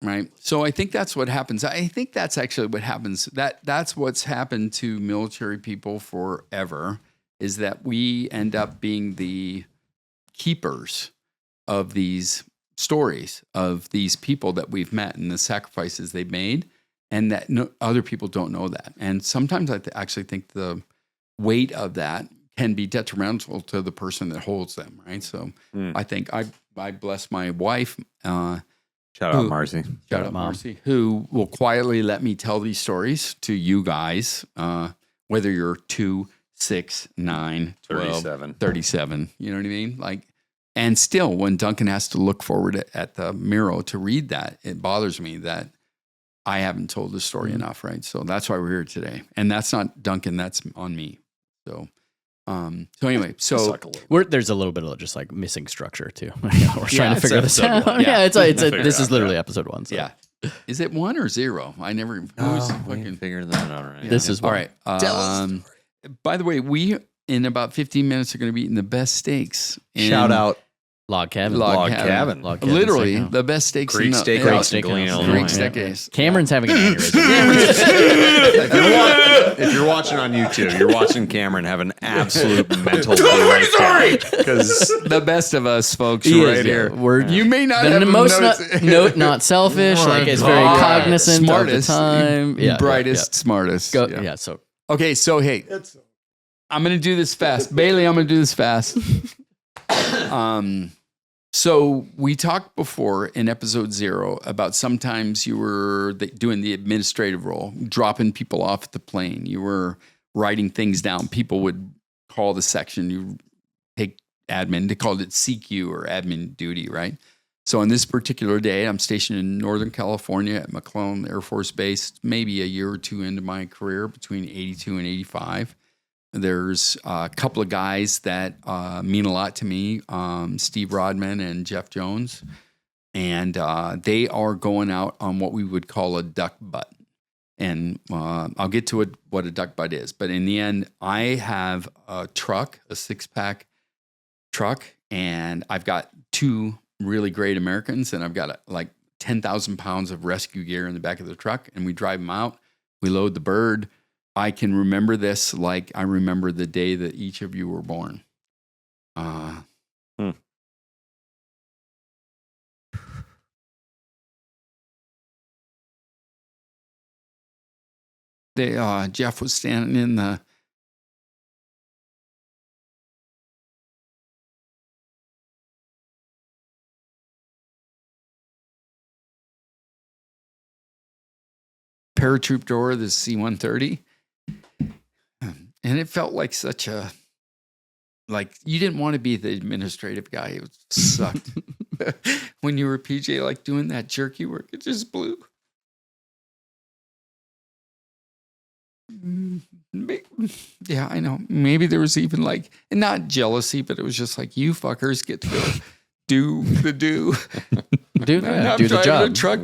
Right. So I think that's what happens. I think that's actually what happens. That's what's happened to military people forever is that we end up being the keepers of these stories of these people that we've met and the sacrifices they've made, and that other people don't know that. And sometimes I actually think the weight of that can be detrimental to the person that holds them. Right. So I think I bless my wife. Shout out, Marcy. Shout out, Mom. Marcy, who will quietly let me tell these stories to you guys, whether you're 2, 6, 9, 12, 37. 37. You know what I mean? Like, and still, when Duncan has to look forward at the Miro to read that, it bothers me that I haven't told the story enough, right? So that's why we're here today. And that's not Duncan, that's on me. So So anyway, so There's a little bit of just like missing structure too. We're trying to figure this episode out. one. Yeah, Figure this it is out, literally episode 1. So. yeah, is it 1 or 0? I never. Who's fucking figured that out already. This is all one. right. Tell us By the way, we in about 15 minutes are going to be eating the best steaks. in Shout out Log cabin. Log Cabin. Log cabin Literally steakhouse. the best steaks Greek in the Steakhouse Great in steakhouse. Galena, Yeah. Illinois. Greek Yeah. steakhouse. Cameron's having an aneurysm. If you're watching on YouTube, you're watching Cameron have an absolute mental breakdown. Because The best of us, folks, He right is, here. We're You may not the have most noticed. not selfish. Like it's very cognizant smartest, of the time. Yeah, brightest, smartest. Go, Yeah. yeah. So Okay, so hey, I'm gonna do this fast, Bailey. I'm gonna do this fast. So we talked before in episode 0 about sometimes you were doing the administrative role, dropping people off at the plane. You were writing things down. People would call the section. You take admin. They called it CQ or admin duty, right? So on this particular day, I'm stationed in Northern California at McClellan Air Force Base, maybe a year or two into my career, between 82 and 85. There's a couple of guys that mean a lot to me, Steve Rodman and Jeff Jones. And they are going out on what we would call a duck butt. And I'll get to what a duck butt is. But in the end, I have a truck, a 6-pack truck, and I've got 2 really great Americans, and I've got like 10,000 pounds of rescue gear in the back of the truck, and we drive them out. We load the bird. I can remember this like I remember the day that each of you were born. Jeff was standing in the paratroop door of the C-130. And it felt like such a, like you didn't want to be the administrative guy. It sucked. When you were PJ, like doing that jerky work, it just blew. Yeah, I know. Maybe there was even like, not jealousy, but it was just like, you fuckers get to go do the do. do I'm the driving job. a truck,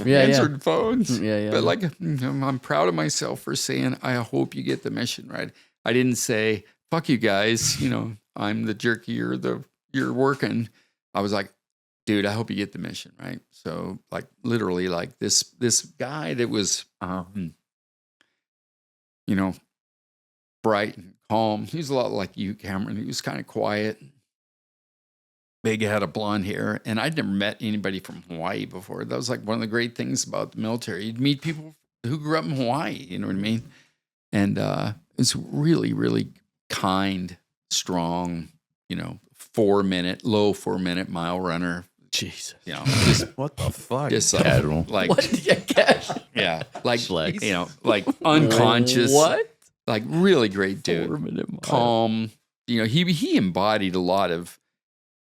answering phones. Yeah. But like, I'm proud of myself for saying, I hope you get the mission, right? I didn't say, fuck you guys, I'm the jerky, you're working. I was like, dude, I hope you get the mission, right? So like literally like this guy that was, bright and calm. He was a lot like you, Cameron. He was kind of quiet, big head of blonde hair. And I'd never met anybody from Hawaii before. That was like one of the great things about the military. You'd meet people who grew up in Hawaii, you know what I mean? And it's really, really kind, strong, low 4-minute mile runner. Jesus. Just what the fuck? just Casual. like What? Yeah, cash. yeah, like Flex. like unconscious. What? Like really great dude. 4-minute mile. Calm. He embodied a lot of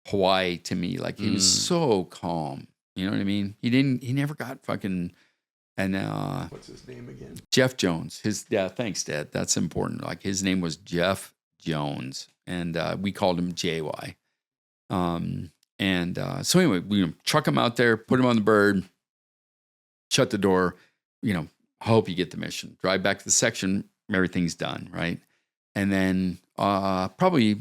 Hawaii to me. Like he was so calm. You know what I mean? He never got fucking. And What's his name again? Jeff Jones. Thanks, Dad. That's important. Like his name was Jeff Jones, and we called him JY. So anyway, we truck him out there, put him on the bird, shut the door. Hope you get the mission. Drive back to the section. Everything's done, right? And then probably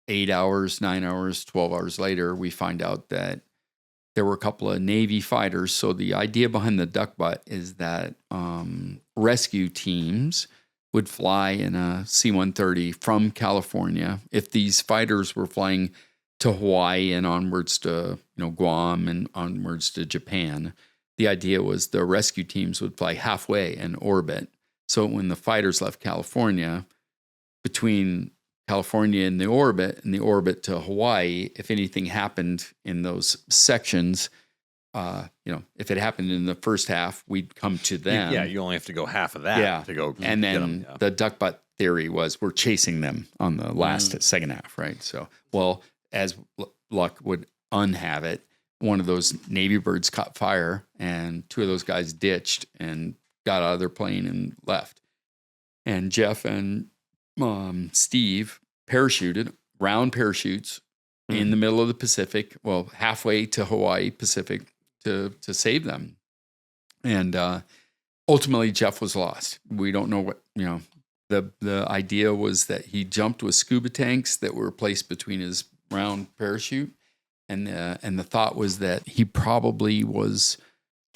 8 hours, 9 hours, 12 hours later, we find out that there were a couple of Navy fighters. So the idea behind the duck butt is that rescue teams would fly in a C-130 from California. If these fighters were flying to Hawaii and onwards to Guam and onwards to Japan, the idea was the rescue teams would fly halfway in orbit. So when the fighters left California, between California and the orbit to Hawaii, if anything happened in those sections, if it happened in the first half, we'd come to them. Yeah, you only have to go half of that to go. And get then 'em, yeah. the duck butt theory was we're chasing them on the last second half, right? So, well, as luck would unhave it, one of those Navy birds caught fire, and 2 of those guys ditched and got out of their plane and left. And Jeff and Steve parachuted, round parachutes in the middle of the Pacific, well, halfway to Hawaii Pacific to save them. And ultimately, Jeff was lost. We don't know what, the idea was that he jumped with scuba tanks that were placed between his round parachute. And the thought was that he probably was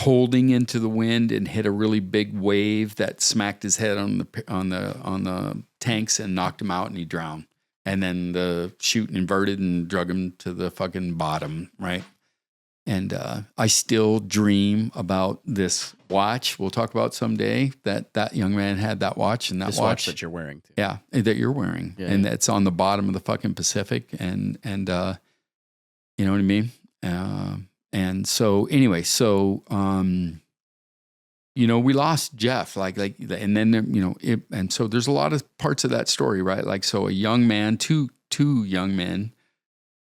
holding into the wind and hit a really big wave that smacked his head on the tanks and knocked him out, and he drowned. And then the chute inverted and drug him to the fucking bottom, right? And I still dream about this watch. We'll talk about someday that young man had that watch, and that watch that you're wearing too. Yeah, that you're wearing, and that's on the bottom of the fucking Pacific, and you know what I mean. And so anyway, we lost Jeff, and then and so there's a lot of parts of that story, right? Like, so a young man, two young men,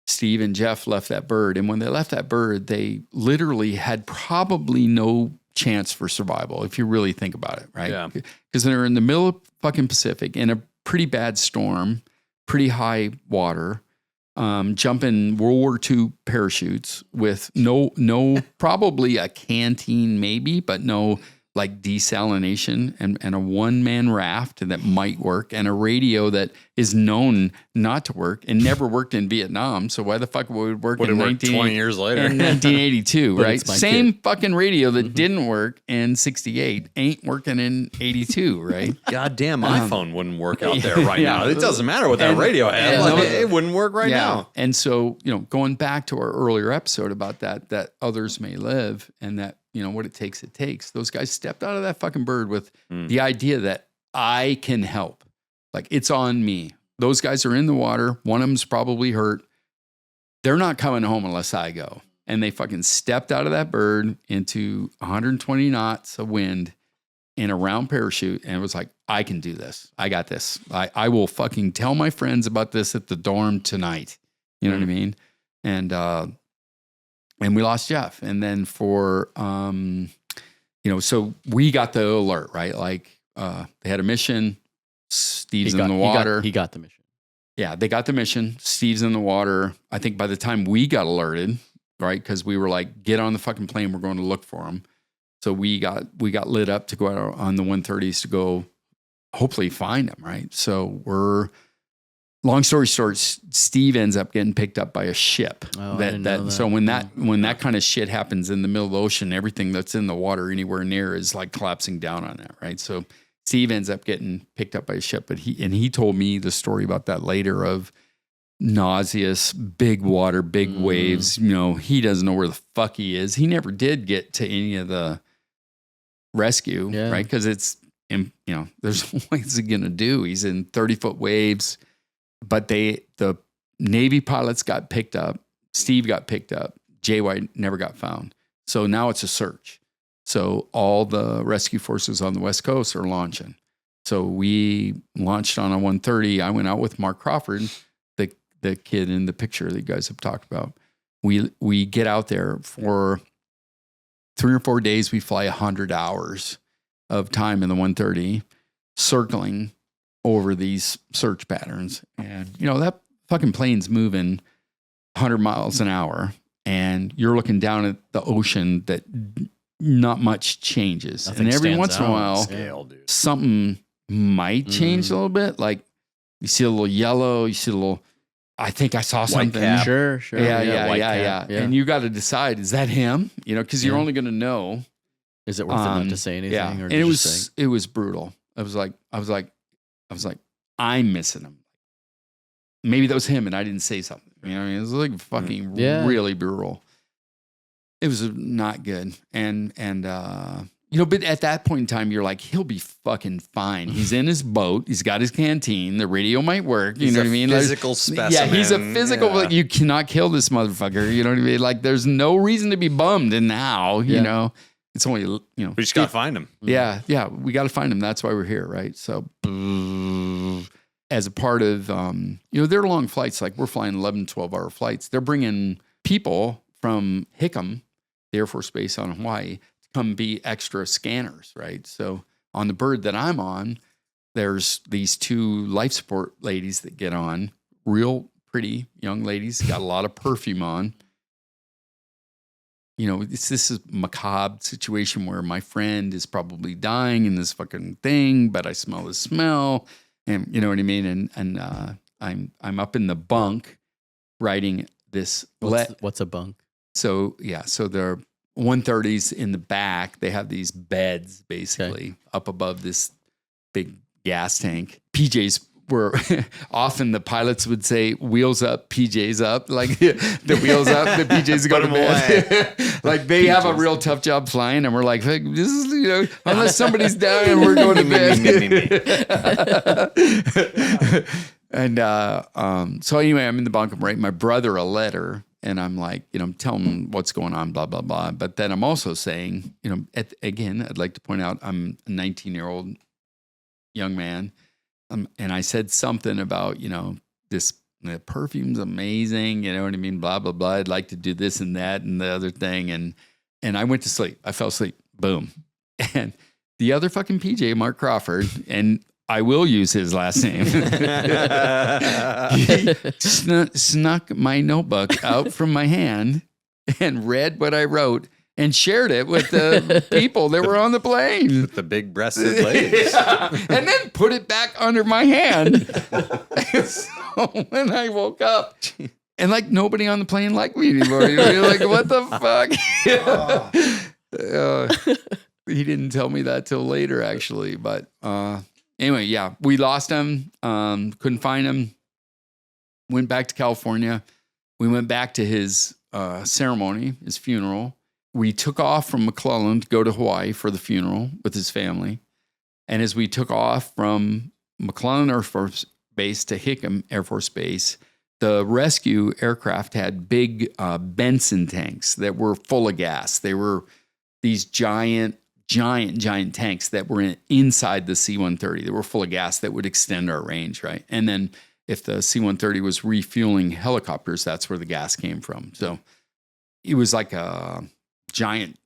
Steve and Jeff, left that bird, and when they left that bird, they literally had probably no chance for survival, if you really think about it, right? Yeah. Because they're in the middle of fucking Pacific in a pretty bad storm, pretty high water. Jumping World War II parachutes with no probably a canteen maybe, but no like desalination, and a one-man raft that might work, and a radio that is known not to work and never worked in Vietnam. So why the fuck would it work Would in it work 20 years later? in 1982, But right? it's my Same fucking radio that didn't work in 68 ain't working in 82, right? Goddamn iPhone wouldn't work out there right Yeah. now. It doesn't matter what that radio had. and Like, no- it wouldn't work right now. And so, going back to our earlier episode about that others may live, and that, what it takes. Those guys stepped out of that fucking bird with the idea that I can help. Like, it's on me. Those guys are in the water. One of them's probably hurt. They're not coming home unless I go. And they fucking stepped out of that bird into 120 knots of wind in a round parachute, and it was like, I can do this. I got this. I will fucking tell my friends about this at the dorm tonight. You know what I mean? And we lost Jeff. And then so we got the alert, right? Like, they had a mission. Steve's in the water. He got the mission. Yeah, they got the mission. Steve's in the water. I think by the time we got alerted, right? Because we were like, get on the fucking plane. We're going to look for him. So we got lit up to go out on the 130s to go hopefully find him, right? So long story short, Steve ends up getting picked up by a ship. Oh, I didn't know that. So when that kind of shit happens in the middle of the ocean, everything that's in the water anywhere near is like collapsing down on that, right? So Steve ends up getting picked up by a ship, but he told me the story about that later of nauseous, big water, big waves. He doesn't know where the fuck he is. He never did get to any of the rescue, right? Because it's, there's what's he gonna do? He's in 30-foot waves. But the Navy pilots got picked up. Steve got picked up. JY never got found. So now it's a search. So all the rescue forces on the West Coast are launching. So we launched on a 130. I went out with Mark Crawford, the kid in the picture that you guys have talked about. We get out there for 3 or 4 days. We fly 100 hours of time in the 130, circling over these search patterns. And, that fucking plane's moving 100 miles an hour, and you're looking down at the ocean that not much changes. Nothing and every stands once in a out. while, Scale, dude. something might change a little bit. Like, you see a little yellow, you see a little, I think I saw something. cap. Sure. Yeah. White cap. And you got to decide, is that him? Because you're only going to know. Is it worth it not to say anything? Yeah. Or And did it you say? was brutal. I was like, I'm missing him. Maybe that was him and I didn't say something. It was like fucking really brutal. It was not good. And but at that point in time, you're like, he'll be fucking fine. He's in his boat. He's got his canteen. The radio might work. You know what I mean? Physical specimen. Yeah, he's a physical. Yeah. Like, you cannot kill this motherfucker. You know what I mean? Like, there's no reason to be bummed. And now, it's only, We just got to find him. Yeah, we got to find him. That's why we're here, right? So, as a part of, they're long flights. Like, we're flying 11, 12-hour flights. They're bringing people from Hickam, the Air Force Base on Hawaii, to come be extra scanners, right? So, on the bird that I'm on, there's these 2 life support ladies that get on, real pretty young ladies, got a lot of perfume on. You know, this is a macabre situation where my friend is probably dying in this fucking thing, but I smell the smell, and you know what I mean. And I'm up in the bunk writing this. What's a bunk? So yeah, so there are 130s in the back. They have these beds basically up above this big gas tank. PJs were often the pilots would say wheels up, PJs up, like the wheels up, the PJs go to bed. Like they have a real tough job flying, and we're like, hey, this is, you know, unless somebody's dying, we're going to bed. And so anyway, I'm in the bunk, I'm writing my brother a letter, and I'm like, you know, I'm telling him what's going on, blah, blah, blah. But then I'm also saying, you know, again, I'd like to point out I'm a 19-year-old young man. And I said something about, you know, the perfume's amazing, you know what I mean? Blah, blah, blah. I'd like to do this and that and the other thing. And I went to sleep. I fell asleep. Boom. And the other fucking PJ, Mark Crawford, and I will use his last name. He snuck my notebook out from my hand and read what I wrote and shared it with the people that were on the plane. With the big-breasted ladies. Yeah. And then put it back under my hand. So when I woke up, and like nobody on the plane liked me anymore. You're like, what the fuck? He didn't tell me that till later, actually. But anyway, yeah, we lost him. Couldn't find him. Went back to California. We went back to his ceremony, his funeral. We took off from McClellan to go to Hawaii for the funeral with his family. And as we took off from McClellan Air Force Base to Hickam Air Force Base, the rescue aircraft had big Benson tanks that were full of gas. They were these giant tanks that were inside the C-130. They were full of gas that would extend our range, right? And then if the C-130 was refueling helicopters, that's where the gas came from. So it was like a giant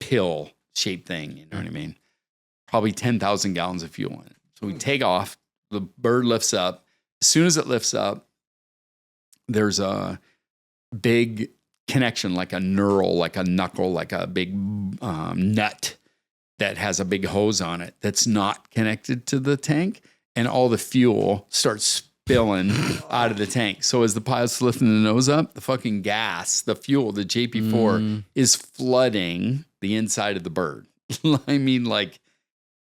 pill-shaped thing, you know what I mean? Probably 10,000 gallons of fuel in it. So we take off, the bird lifts up. As soon as it lifts up, there's a big connection, like a knurl, like a knuckle, like a big nut that has a big hose on it that's not connected to the tank. And all the fuel starts spilling out of the tank. So as the pilot's lifting the nose up, the fucking gas, the fuel, the JP4 is flooding the inside of the bird. I mean, like,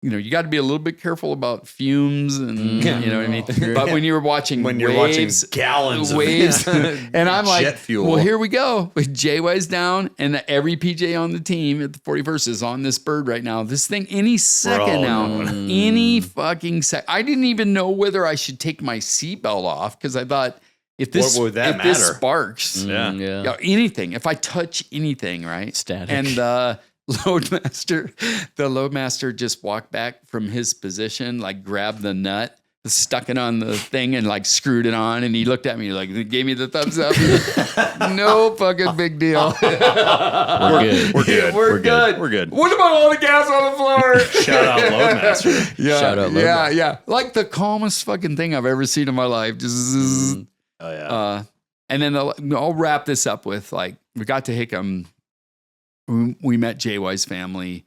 you know, you got to be a little bit careful about fumes and, you know what I mean? But when you're watching waves, gallons of waves, and I'm like, jet fuel. well, here we go. With JY's down, and every PJ on the team at the 41st is on this bird right now. This thing, any second now, any fucking second. I didn't even know whether I should take my seatbelt off because I thought, if this, what would that if this matter? sparks, Yeah. anything, if I touch anything, right? Static. And the loadmaster just walked back from his position, like grabbed the nut, stuck it on the thing and like screwed it on. And he looked at me like, gave me the thumbs up. No fucking big deal. We're good. We're good. What about all the gas on the floor? Shout out Loadmaster. Yeah. Shout out Loadmaster. Yeah. Like the calmest fucking thing I've ever seen in my life. Just, Oh, yeah. and then I'll wrap this up with like, we got to Hickam. We met JY's family.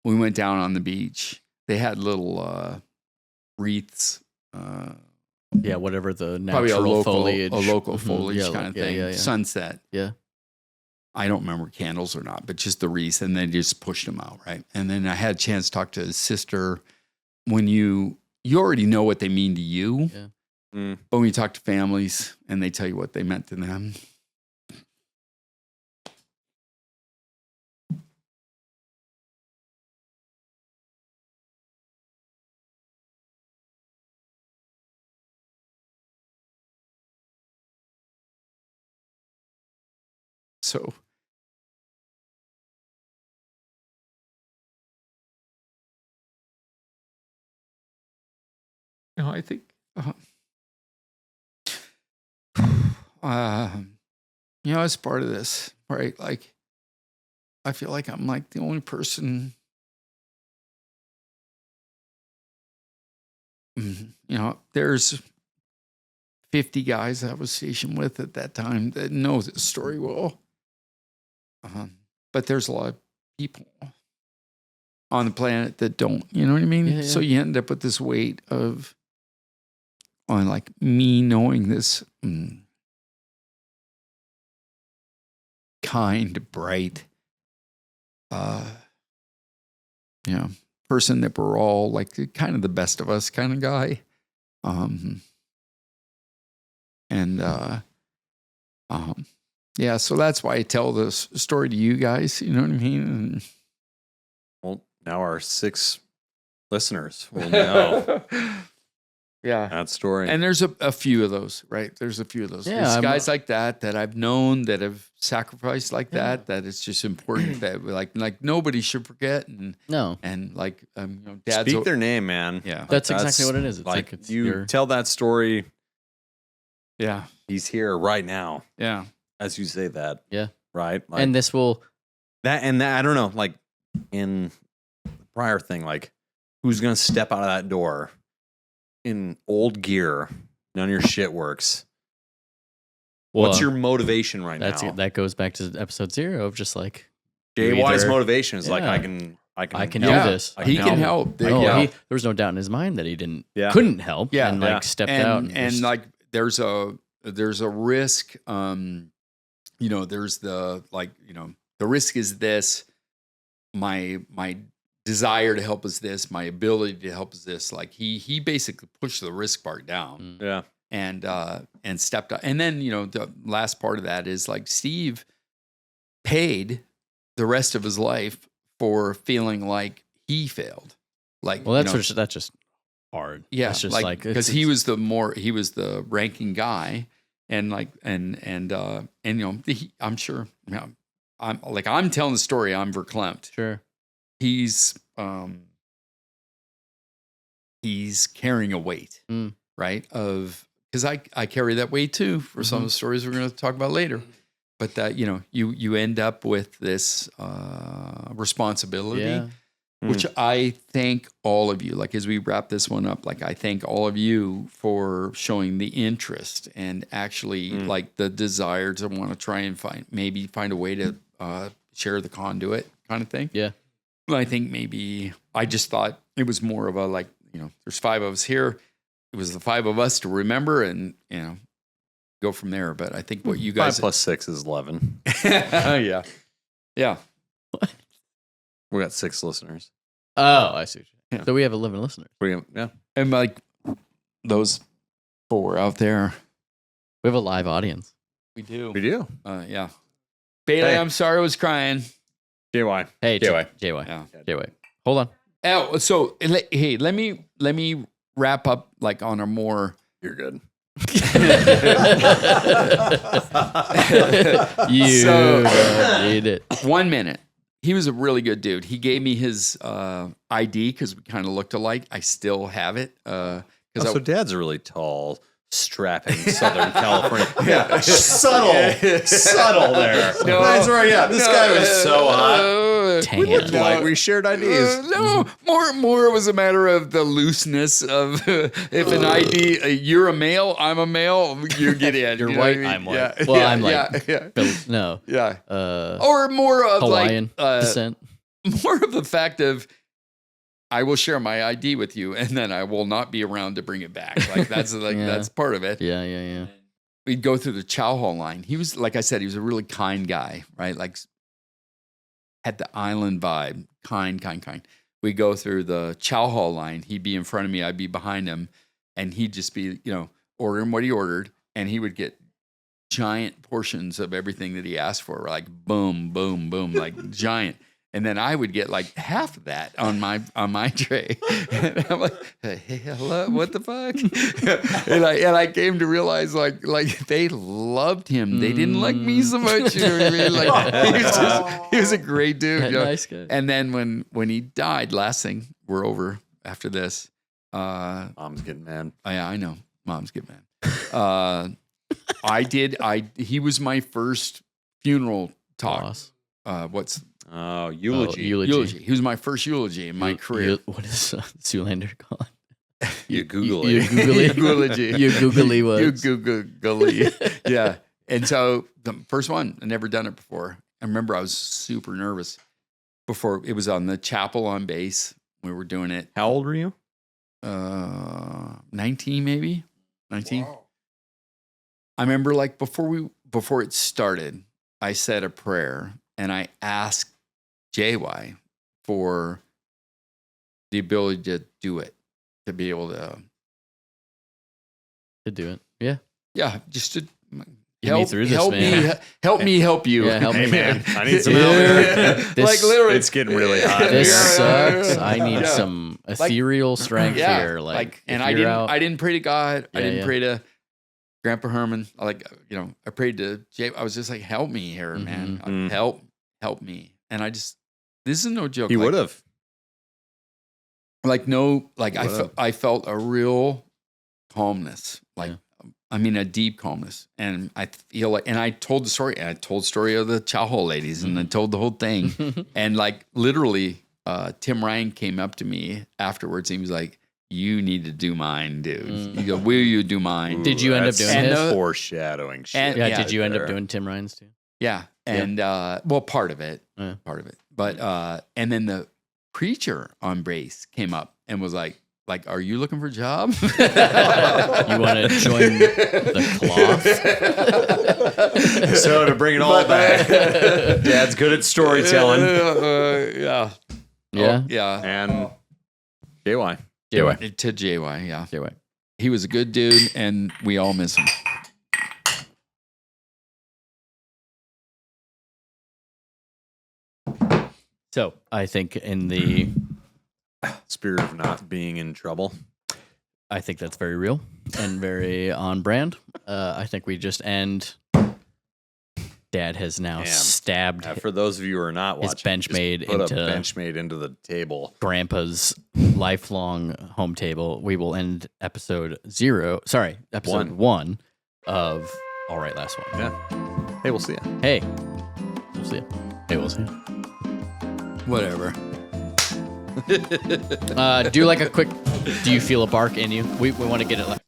We went down on the beach. They had little wreaths. Yeah, whatever the Probably natural a foliage. local foliage Yeah, kind of yeah, thing. yeah. Sunset. Yeah. I don't remember candles or not, but just the wreaths. And they just pushed them out, right? And then I had a chance to talk to his sister. When you already know what they mean to you. Yeah. But when you talk to families and they tell you what they meant to them. So I think as part of this, right? Like, I feel like I'm like the only person there's 50 guys I was stationed with at that time that know this story well. But there's a lot of people on the planet that don't, you know what I mean? Yeah, yeah. So you end up with this weight on like me knowing this kind, bright, person that we're all like kind of the best of us kind of guy. So that's why I tell this story to you guys, you know what I mean? And, Well, now our 6 listeners will know yeah. that story. And there's a few of those, right? There's a few of those. Yeah, There's guys like that I've known that have sacrificed like that it's just important that like nobody should forget. And like, dads. Speak their name, man. Yeah. That's exactly what it is. It's like it's you tell that story. Yeah. He's here right now. Yeah. As you say that. Yeah. Right. Like, and this will. that, I don't know, like in the prior thing, like who's going to step out of that door in old gear? None of your shit works. What's your motivation right now? That goes back to episode 0 of just like JY's motivation is like, Yeah. I can do Yeah. this. He can help. There was no doubt in his mind that he couldn't help. Yeah. And like stepped out. And like there's a risk. There's the the risk is this. My desire to help is this. My ability to help is this. Like he basically pushed the risk part down. Yeah. And stepped up. And then the last part of that is like Steve paid the rest of his life for feeling like he failed. Like, well, that's just hard. Yeah, that's just like because he was the ranking guy, and like I'm sure. I'm telling the story. I'm verklempt. Sure. He's carrying a weight, right? Because I carry that weight too for some of the stories we're going to talk about later. But that you end up with this responsibility, which I thank all of you. Like as we wrap this one up, like I thank all of you for showing the interest and actually like the desire to want to try and find a way to share the conduit kind of thing. Yeah. I think maybe I just thought it was more of a like there's 5 of us here. It was the 5 of us to remember and go from there. But I think what you guys 5 plus 6 is 11. yeah. We got 6 listeners. Oh, I see. Yeah. So we have 11 listeners. Yeah. And like those 4 out there. We have a live audience. We do. Yeah. Bailey, Hey. I'm sorry I was crying. JY. Hey, JY. JY. Yeah. JY. Hold on. Oh, so hey, let me wrap up like on a more. You're good. You So- need it. 1 minute. He was a really good dude. He gave me his ID because we kind of looked alike. I still have it. So Dad's a really tall, strapping Southern California. Yeah, subtle there. No, That's right. Yeah, this guy was so hot. Tan. Like we shared IDs. No, more was a matter of the looseness of if an ID, you're a male, I'm a male, you get in. You're you know what white, I mean? I'm white. Yeah, Well, yeah, I'm like, yeah, No. yeah. Uh, Or more of Hawaiian like descent. more of the fact of I will share my ID with you, and then I will not be around to bring it back. Like that's like Yeah. that's part of it. Yeah. We'd go through the chow hall line. He was, like I said, he was a really kind guy, right? Like had the island vibe, kind. We go through the chow hall line. He'd be in front of me, I'd be behind him, and he'd just be, ordering what he ordered, and he would get giant portions of everything that he asked for, like boom, boom, boom, like giant. And then I would get like half of that on my tray. And I'm like, hey, hello, what the fuck? and I came to realize like they loved him. They didn't like me so much. You know what I mean? Like he was a great dude. Nice guy. And then when he died, last thing, we're over after this. Mom's getting mad. Yeah, I know. Mom's getting mad. He was my first funeral talk. Boss. Oh, eulogy. Eulogy. He was my first eulogy in my career. What is Zoolander called? You Google You it. googly. Googly. You googly words. You googly. Yeah. And so the first one, I'd never done it before. I remember I was super nervous before. It was on the chapel on base. We were doing it. How old were you? 19 maybe. 19. Wow. I remember like before it started, I said a prayer and I asked JY for the ability to do it, to be able to, do it. Yeah. yeah, just to Get me through this, man. Help me help you. Yeah, help Hey me, man, I need some Dude, help here. this- Like literally, It's getting really hot. This here. sucks. I need Yeah. some ethereal strength yeah, here. Like, and if I you're didn't, out- I didn't pray to God. I Yeah, didn't yeah. pray to Grandpa Herman. I prayed to Jay. I was just like, help me here, man. Mhm. Help me. And this is no joke. He like, would have. I felt a real calmness, Yeah. a deep calmness. And I feel like, and I told the story, and I told the story of the chow hole ladies, and I told the whole thing. And like literally, Tim Ryan came up to me afterwards, and he was like, "You need to do mine, dude." You go, "Will you do mine?" Did you end up That's doing some his? foreshadowing shit? And- Yeah, yeah, did you end up there. doing Tim Ryan's too? Yeah. And well, part of it. Yeah. But and then the preacher on base came up and was like, are you looking for a job? You want to join the cloth? So to bring it all back, Dad's good at storytelling. Yeah. Yeah. Oh, yeah. And JY. JY. To JY, yeah. JY. He was a good dude, and we all miss him. So I think in the, Spirit of not being in trouble. I think that's very real and very on brand. I think we just end. Dad has now Damn. stabbed For those of you who are not his watching, Benchmade put into a Benchmade into the table. Grandpa's lifelong home table. We will end episode 1 of All Right, Last One. Yeah. Hey, we'll see you. Hey, we'll see you. Hey, we'll see you. Whatever. Do like a quick, do you feel a bark in you? We want to get it like.